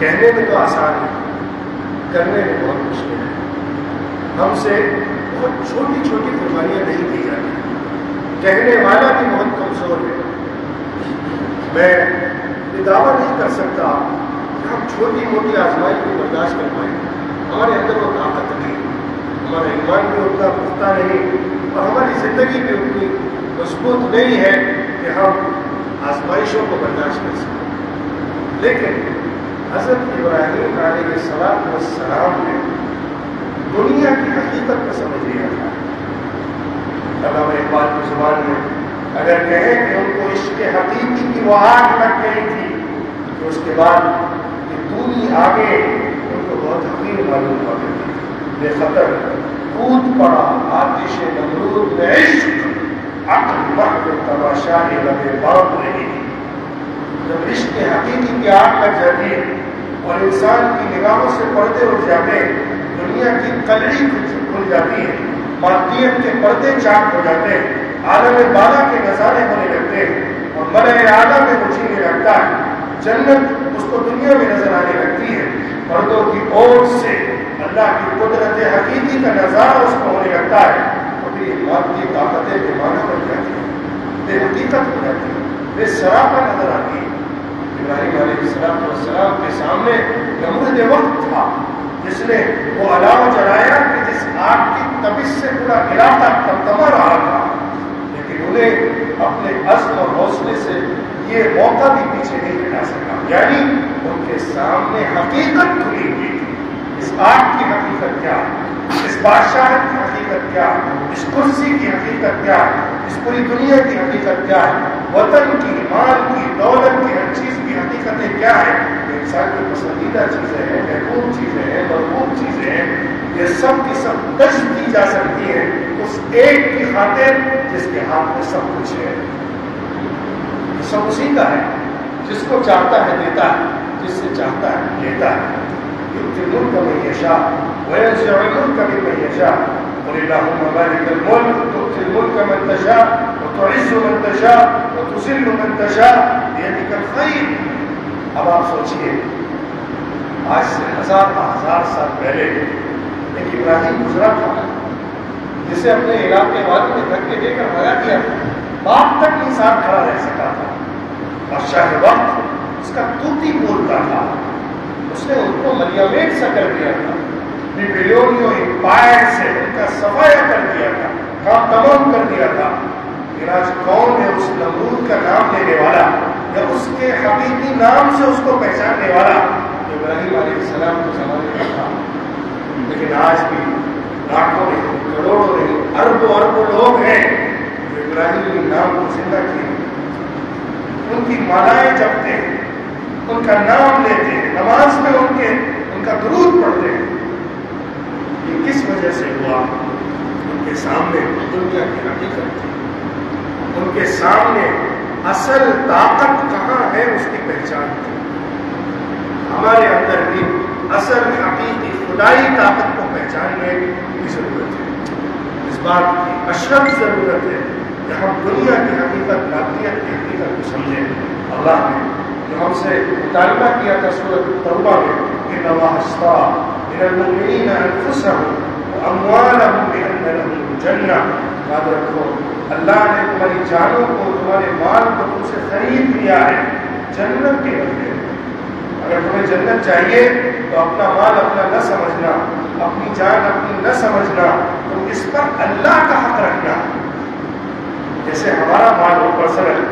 کہنے میں تو آسان ہے، کرنے میں بہت مشکل ہے. ہم سے بہت چھوٹی چھوٹی قربانیاں نہیں دی جاتی، کہنے والا بھی بہت کمزور ہے. میں یہ دعویٰ نہیں کر سکتا کہ ہم چھوٹی موٹی آزمائش کو برداشت کر پائیں. ہمارے اندر وہ طاقت نہیں، ہمارا ایمان بھی اتنا پختہ نہیں اور ہماری زندگی بھی اتنی مضبوط نہیں ہے کہ ہم آزمائشوں کو برداشت کر سکیں. لیکن حضرت ابراہیم علیہ السلام نے دنیا کی حقیقت کو سمجھ لیا تھا. علامہ اقبال کی زبان میں اگر کہیں کہ ان کو عشق حقیقی کی وہ آگ لگ گئی تھی تو اس کے بعد یہ دنیا آگے ان کو بہت حقیر معلوم ہوا کرتی تھی. بے خطر کود پڑا آتش نمرود میں عشق عقل محو تماشا لبے بام رہی. جب عشق حقیقی کی آگ لگ جاتی ہے اور انسان کی نگاہوں سے پردے اٹھ جاتے ہیں، دنیا کی کلڑی کھل جاتی ہے، مادیت کے پردے چاک ہو جاتے ہیں، عالم بالا کے نظارے ہونے لگتے ہیں اور ملأ اعلیٰ میں اچھلنے لگتا ہے، جنت اس کو دنیا میں نظر آنے لگتی ہے، پردوں کی اوٹ سے اللہ کی قدرت حقیقی کا نظارہ اس کو ہونے لگتا ہے، تو پھر یہ مادی طاقتیں بے معنی بن جاتی ہیں، بے حقیقت ہو جاتی ہیں، بے سراپا نظر آتی ہے. ابراہیم علیہ السلام کے سامنے نمرود وقت تھا جس نے وہ علامہ جلایا کہ جس آگ کی تبش سے پورا علاقہ تمتما رہا تھا، لیکن انہیں اپنے عزم اور حوصلے سے یہ موقع بھی پیچھے نہیں ہٹا سکا. یعنی ان کے سامنے حقیقت کھلی ہوئی تھی. اس آگ کی حقیقت کیا، اس بادشاہت کی حقیقت کیا، اس کرسی کی حقیقت کیا، اس پوری دنیا کی حقیقت کیا ہے، وطن کی، مال کی، دولت کی، ہر چیز کی حقیقتیں کیا ہے. انسان کی پسندیدہ چیزیں ہیں، محبوب چیزیں ہیں، مرغوب چیزیں ہیں، یہ سب کی سب کشف کی جا سکتی ہیں اس ایک کی خاطر جس کے ہاتھ میں سب کچھ ہے. سب اسی کا ہے، جس کو چاہتا ہے دیتا ہے، جس سے چاہتا ہے لیتا ہے. يؤتي الملك من يشاء وينزع الملك ممن يشاء قل اللهم مالك الملك تؤتي الملك من تشاء وتعز من تشاء وتذل من تشاء بيدك الخير. اب آپ سوچئے آج سے ہزار سال پہلے ایک ابراہیم گزرا تھا جسے اپنے علاقے والوں نے دھکے دے کر بھگا دیا تھا، باپ تک نہیں ساتھ کھڑا رہ سکا تھا، اور شاہ وقت اس کا توتی بولتا تھا، اس نے ان کو ملیامیٹ سا کر دیا تھا، بیبیلونیو امپائر سے ان کا صفایا کر دیا تھا، کام تمام کر دیا تھا۔ لیکن آج کون ہے اس نمرود کا نام لینے والا یا اس کے حقیقی نام سے اس کو پہچاننے والا؟ ابراہیم علیہ السلام کو زمانے کا تھا، لیکن آج بھی لاکھوں نہیں، کروڑوں نہیں، اربوں لوگ ہیں جو ابراہیمی نام کو زندہ کیے، ان کی مالائیں جپتے ہیں، ان کا نام لیتے ہیں، نماز میں ان کا درود پڑھتے ہیں۔ یہ کس وجہ سے ہوا؟ ان کے سامنے دنیا کی حقیقت تھی، ان کے سامنے اصل طاقت کہاں ہے اس کی پہچان تھی۔ ہمارے اندر بھی اصل حقیقی خدائی طاقت کو پہچاننے کی ضرورت ہے۔ اس بات کی اشد ضرورت ہے کہ ہم دنیا کی حقیقت، ذاتیت کی حقیقت کو سمجھیں۔ اللہ نے جو ہم سے مطالبہ کیا تھا سورۃ توبہ میں، ان اللہ اشتری من المؤمنین انفسهم واموالهم بان لهم الجنہ، یاد رکھو اللہ نے تمہاری جانوں کو، تمہارے مال کو تم سے خرید لیا ہے جنت کے بدلے۔ اگر تمہیں جنت چاہیے تو اپنا مال اپنا نہ سمجھنا، اپنی جان اپنی نہ سمجھنا، تم اس پر اللہ کا حق رکھنا۔ جیسے ہمارا مال ہو پرسنل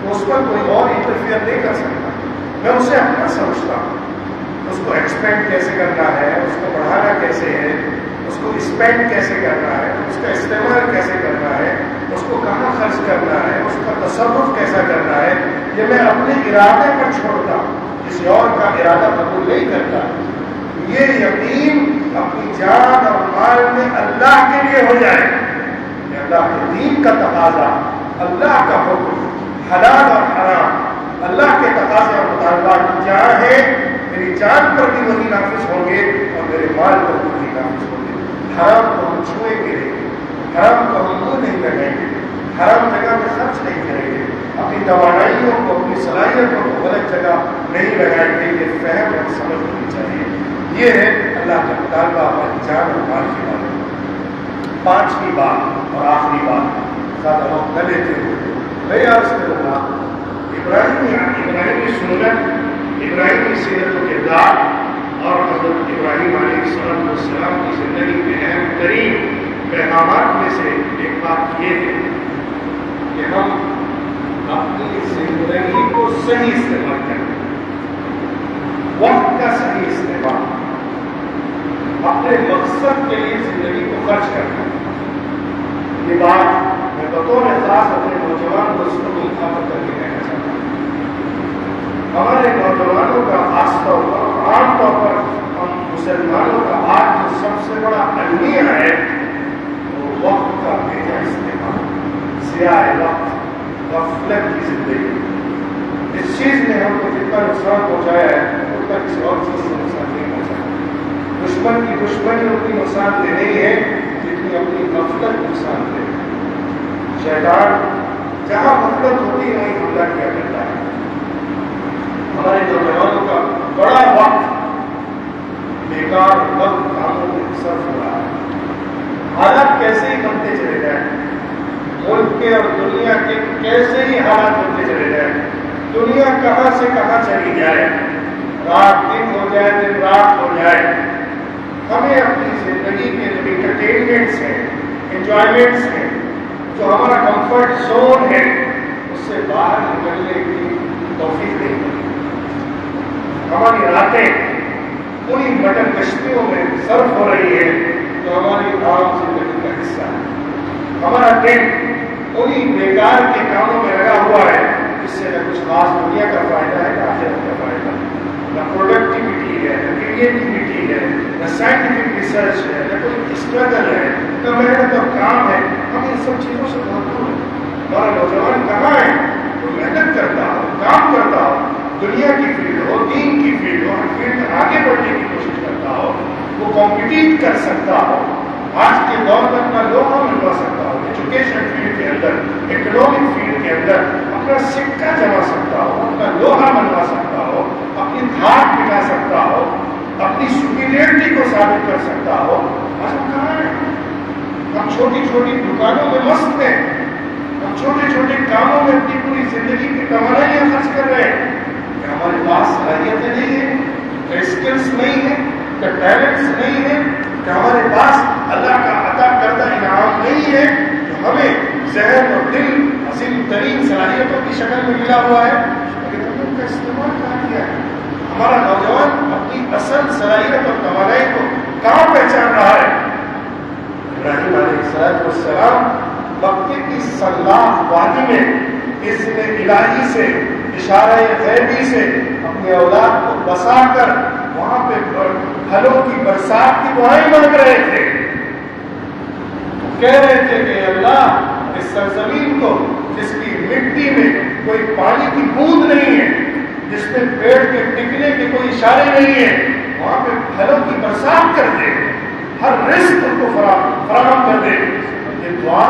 تو اس پر کوئی اور انٹرفیئر نہیں کر سکتا، میں اسے اپنا سمجھتا ہوں، اس کو ایکسپینڈ کیسے کرنا ہے، اس کو بڑھانا کیسے ہے، اس کو اسپینڈ کیسے کرنا ہے، اس کا استعمال کیسے کرنا ہے، اس کو کہاں خرچ کرنا ہے، اس کا تصرف کیسا کرنا ہے، یہ میں اپنے ارادے پر چھوڑتا ہوں، کسی اور کا ارادہ قبول نہیں کرتا۔ یہ یقین اپنی جان اور مال میں اللہ کے لیے ہو جائے کہ اللہ کے دین کا تقاضا، اللہ کا حکم، حلال اور حرام، اللہ کے تقاضے اور مطالبات کیا ہے، میری جان پر بھی وہی نافذ ہوں گے اور میرے مال پر بھی وہی نافذ ہوں گے۔ حرام کو ہم چھوئیں گے نہیں، حرام کو ہم منہ نہیں لگائیں گے، حرام جگہ میں خرچ نہیں کریں گے، اپنی توانائیوں کو، اپنی صلاحیتوں کو غلط جگہ نہیں لگائیں گے۔ یہ فہم اور سمجھ ہونی چاہیے۔ یہ ہے اللہ کا مطالبہ ہماری جان اور مال کے بارے میں۔ پانچویں بات اور آخری بات، زیادہ وقت نہ لیتے ہوئے میں عرض کروں گا، ابراہیمی سنت، ابراہیمی سیرت و کردار اور حضرت ابراہیم علیہ السلام کی زندگی میں اہم ترین پیغامات میں سے ایک بات یہ ہے کہ ہم اپنی زندگی کو صحیح استعمال کریں، وقت کا صحیح استعمال، اپنے مقصد کے لیے زندگی کو خرچ کرنا۔ یہ بات میں بطور خاص اپنے نوجوان دوستوں کو مخاطب کر کے کہنا چاہتا ہوں۔ ہمارے نوجوانوں کا خاص طور پر، عام طور پر ہم مسلمانوں کا آج جو سب سے بڑا المیہ ہے وہ وقت کا بےجا استعمال، ضیاء وقت، غفلت کی زندگی۔ اس چیز نے ہم کو جتنا نقصان پہنچایا ہے اتنا کسی اور چیز سے نقصان نہیں پہنچایا۔ دشمن کی دشمنی اتنی نقصان دے رہی ہے جتنی اپنی غفلت نقصان دے رہی ہے۔ شیطان جہاں غفلت ہوتی ہے وہیں حملہ کیا کرتا ہے۔ ہمارے نوجوانوں کا بڑا وقت بیکار وقت کاموں میں صرف ہو رہا ہے۔ حالات کیسے ہی بنتے چلے جائیں، ملک کے اور دنیا کے کیسے ہی حالات بنتے چلے جائیں، دنیا کہاں سے کہاں چلی جائے، رات دن ہو جائے، دن رات ہو جائے، ہمیں اپنی زندگی کے جو انٹرٹینمنٹس ہیں، انجوائمنٹس ہیں، جو ہمارا کمفرٹ زون ہے، اس سے باہر نکلنے کی توفیق نہیں ملی۔ ہماری راتیں انہیں مٹن کشتیوں میں صرف ہو رہی ہے جو ہماری عام زندگی کا حصہ ہے۔ ہمارا دن انہیں بیکار کے کاموں میں لگا ہوا ہے جس سے نہ کچھ خاص دنیا کا فائدہ ہے نہ آخرت کا فائدہ، نہ پروڈکٹیوٹی ہے، نہ کریٹیوٹی ہے، نہ سائنٹیفک ریسرچ ہے، نہ کوئی اسٹرگل ہے، نہ محنت اور کام ہے۔ ہم ان سب چیزوں سے بہت دور ہیں۔ ہمارا نوجوان کہاں ہے؟ وہ محنت کرتا ہو، کام کرتا ہو، دنیا کی فیلڈ ہو، دین کی فیلڈ ہو، ہر فیلڈ میں آگے بڑھنے کی کوشش کرتا ہو، وہ کمپیٹیٹ کر سکتا ہو، آج کے دور میں اپنا لوہا منوا سکتا ہو، ایجوکیشن فیلڈ کے اندر، اکنامک فیلڈ کے اندر اپنا سکہ جما سکتا ہو، اپنا لوہا منوا سکتا ہو، اپنی دھاک مٹا سکتا ہو، اپنی سپیریئرٹی کو ثابت کر سکتا ہو۔ آج ہم کہاں ہیں؟ ہم چھوٹی چھوٹی دکانوں میں مست ہیں، ہم چھوٹے چھوٹے کاموں میں اپنی پوری زندگی کی توانائیاں خرچ کر رہے ہیں. کیا ہمارے پاس صلاحیتیں نہیں ہیں؟ کیا اسکلس نہیں ہیں؟ کیا ٹیلنٹس نہیں ہیں؟ کیا ہمارے پاس اللہ کا عطا کردہ انعام نہیں ہے جو ہمیں ذہن اور دل عظیم ترین صلاحیتوں کی شکل میں ملا ہوا ہے، لیکن ہم نے ان کا استعمال کہاں کیا ہے؟ ہمارا نوجوان اپنی اصل صلاحیت اور توانائی کو کہاں پہچان رہا ہے؟ ابراہیم علیہ السلام مکے کی سلاخ وادی میں اذن الہی سے، اشارہ غیبی سے اپنی اولاد کو بسا کر وہاں پہ پھلوں کی برسات کی دعائیں مانگ رہے تھے. کہہ رہے تھے کہ اللہ اس سرزمین کو جس کی مٹی میں کوئی پانی کی بوند نہیں ہے، جس میں پیڑ کے ٹکنے کے کوئی اشارے نہیں ہیں، وہاں پہ پھلوں کی برسات کر دے، ہر رزق ان کو فراہم کر دے. یہ دعا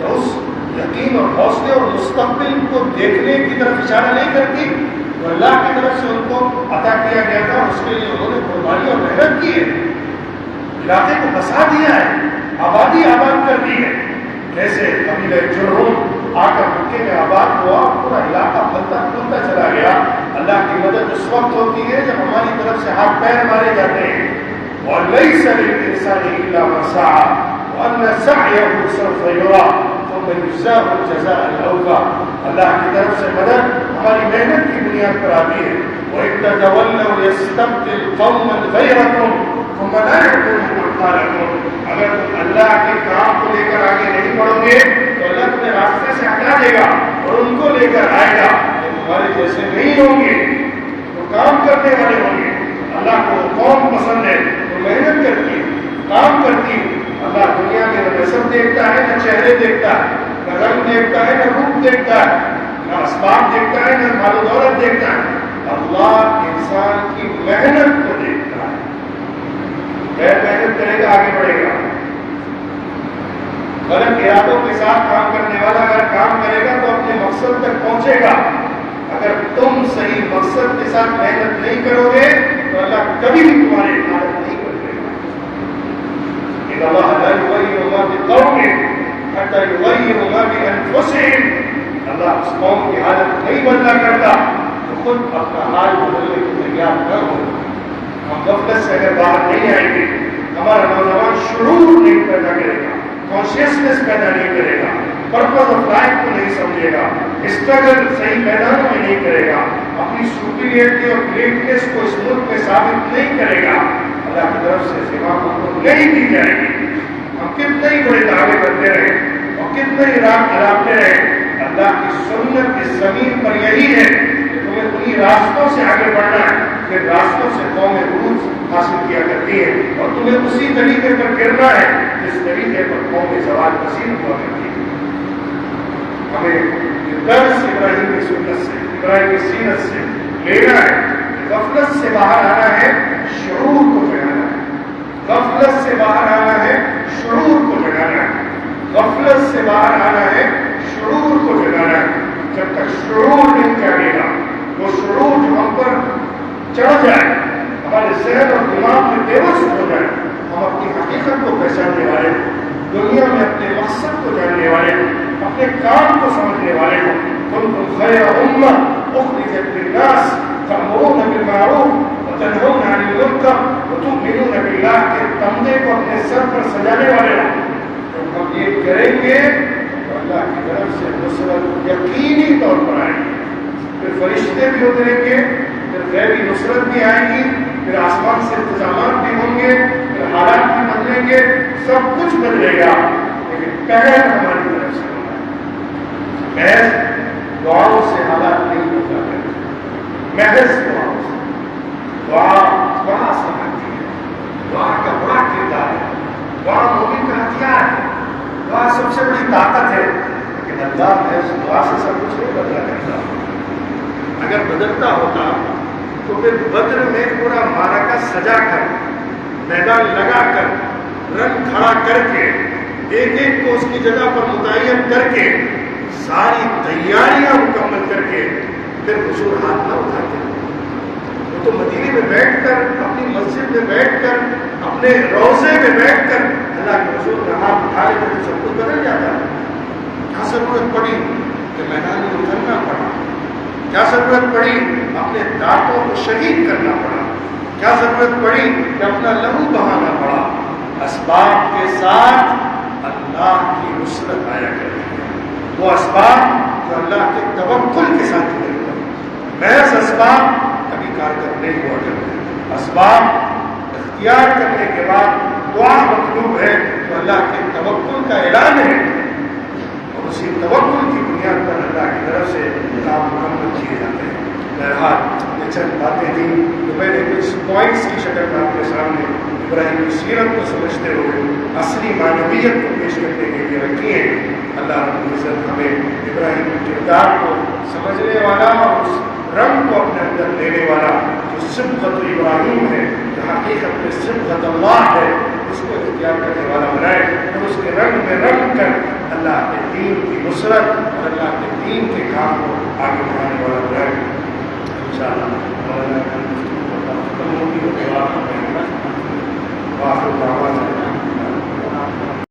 اس یقین اور حوصلے اور مستقبل کو دیکھنے کی طرف اشارہ نہیں کرتی، تو اللہ کی طرف سے ان کو عطا کیا گیا تھا. اس کے لیے انہوں نے قربانی اور محنت کی ہے، علاقے کو بسا دیا ہے، آبادی آباد کر دی ہے. جیسے قبیلہ جرہم آ کر مکے میں آباد ہوا، پورا علاقہ پھلتا پھولتا چلا گیا. اللہ کی مدد اس وقت ہوتی ہے جب ہماری طرف سے ہاتھ پیر مارے جاتے ہیں. وَلَيْسَ لِلْإِنسَانِ إِلَّا مَا سَعَىٰ وَأَنَّ سَعْيَهُ سَوْفَ يُرَىٰ ثُمَّ يُجْزَاهُ الْجَزَاءَ الْأَوْفَىٰ. اللہ کی طرف سے مدد ہماری محنت کی بنیاد پر آتی ہے. وَإِن تَتَوَلَّوْا يَسْتَبْدِلْ قَوْمًا غَيْرَكُمْ ثُمَّ لَا يَكُونُوا أَمْثَالَكُمْ. اگر تم اللہ کے کام کو لے کر آگے نہیں بڑھو گے تو اللہ تمہیں راستے سے ہٹا دے گا اور ان کو لے کر آئے گا. تمہارے جیسے نہیں ہوں گے تو کام کرنے والے ہوں گے. اللہ کو قوم پسند ہے تو محنت کرتی ہے، کام کرتی ہے. اللہ دنیا میں نہ نسب دیکھتا ہے، نہ چہرے دیکھتا ہے، نہ رنگ دیکھتا ہے، نہ روپ دیکھتا ہے، نہ اسباب دیکھتا ہے، نہ مال و دولت دیکھتا ہے. اللہ انسان کی محنت کو دیکھتا ہے. غیر محنت کرے گا آگے بڑھے گا. غلط ارادوں کے ساتھ کام کرنے والا اگر کام کرے گا تو اپنے مقصد تک پہنچے گا. اگر تم صحیح مقصد کے ساتھ محنت نہیں کرو گے تو اللہ کبھی بھی تمہاری حالت نہیں بدلے گا. ان اللہ لا یغیر ما بقوم حتی یغیروا ما بانفسهم. اللہ اس قوم کی حالت نہیں بدلا کرتا تو خود اپنا حال بدلنے کو تیار نہ ہو. ہم غفلت سے اگر باہر نہیں آئیں گے، ہمارا نوجوان شعور نہیں پیدا کرے گا، کانشیسنس پیدا نہیں کرے گا، پرپز آف لائف کو نہیں سمجھے گا، اسٹرگل صحیح میدانوں میں نہیں کرے گا، اپنی سپیریئرٹی اور گریٹنس کو اس ملک میں ثابت نہیں کرے گا، اللہ کی طرف سے سیوا کو نہیں دی جائے گی. ہم کتنے ہی بڑے دعوے کرتے رہے اور کتنے ہی رات اڑاتے رہے، اللہ کی سنت اس زمین پر یہی ہے کہ تمہیں انہی راستوں سے آگے بڑھنا ہے. پھر راستوں سے قوم عروج حاصل کیا کرتی ہے اور تمہیں اسی طریقے پر گرنا ہے جس طریقے پر قوم زوال پذیر ہوا کرتی ہے. ہمیں یہ درس ابراہیم کی سنت سے، ابراہیم کی سیرت سے لینا ہے کہ غفلت سے باہر آنا ہے، شعور کو جگانا ہے. غفلت سے باہر آنا ہے، شعور کو جگانا ہے. غفلت سے باہر آنا ہے، شعور کو جگانا ہے. جب تک شعور نہیں جاگے گا، وہ شعور جو ہم پر چڑھ جائے، ہمارے ذہن اور دماغ میں بےبس ہو جائے، ہم اپنی حقیقت کو پہچاننے والے ہوں، دنیا میں اپنے مقصد کو جاننے والے ہوں، اپنے کام کو سمجھنے والے ہوں. کنتم خیر امہ اخرجت للناس تأمرون بالمعروف وتنہون عن المنکر وتؤمنون باللہ کے تمغے کو اپنے سر پر سجانے والے ہوں. جب ہم یہ کریں گے تو اللہ کی طرف سے نصرت یقینی طور پر آئے گی. پھر فرشتے بھی اتریں گے، پھر غیبی نصرت بھی آئے گی، پھر آسمان سے انتظامات بھی ہوں گے، پھر حالات بھی بدلیں گے، سب کچھ بدلے گا. لیکن پہلے ہماری طرف سے ہوگا. محض دعاؤں سے حالات نہیں بدلا کرتے، محض دعاؤں سے. دعا بڑا سمجھتی ہے، دعا کا بڑا کردار ہے، دعا مومن کا ہتھیار ہے، دعا سب سے بڑی طاقت ہے. لیکن اللہ محض دعا سے سب کچھ نہیں بدلا کرتا. اگر بدلتا ہوتا تو پھر بدر میں پورا معرکہ سجا کر، میدان لگا کر، رنگ کھڑا کر کے، ایک ایک کو اس کی جگہ پر متعین کر کے، ساری تیاریاں مکمل کر کے پھر حضور ہاتھ نہ اٹھاتے. وہ تو مدینے میں بیٹھ کر، اپنی مسجد میں بیٹھ کر، اپنے روضے میں بیٹھ کر اللہ کے رسول کا ہاتھ اٹھا لیتے تو سب کچھ بدل جاتا ہے. کیا ضرورت پڑی کہ میدان میں اترنا پڑا؟ کیا ضرورت پڑی اپنے دانتوں کو شہید کرنا پڑا؟ کیا ضرورت پڑی کہ اپنا لہو بہانا پڑا؟ اسباب کے ساتھ اللہ کی نصرت آیا کرتی ہے. وہ اسباب جو اللہ کے توکل کے ساتھ چلے گئے. محض اسباب کبھی کارگر نہیں ہوا کرتے. اسباب اختیار کرنے کے بعد دعا مطلوب ہے تو اللہ کے توکل کا اعلان ہے اور اسی توکل کی بنیاد پر اللہ کی طرف سے کام مکمل کیے جاتے ہیں. بہرحال یہ چند باتیں تھیں تو میں نے کچھ پوائنٹس کی شکل میں آپ کے سامنے ابراہیم کی سیرت کو سمجھتے ہوئے اصلی معنویت کو پیش کرنے کے لیے رکھی ہیں. اللہ رب العزت ہمیں ابراہیم کے کردار کو سمجھنے والا اور اس رنگ کو اپنے اندر لینے والا جو صبغت ابراہیم ہے، جو حقیقت میں صبغت اللہ ہے، اس کو اختیار کرنے والا بنائے اور اس کے رنگ میں رنگ کر اللہ کے دین کی نصرت اور اللہ کے دین کے کام کو آگے بڑھانے والا بنائے. انشاءاللہ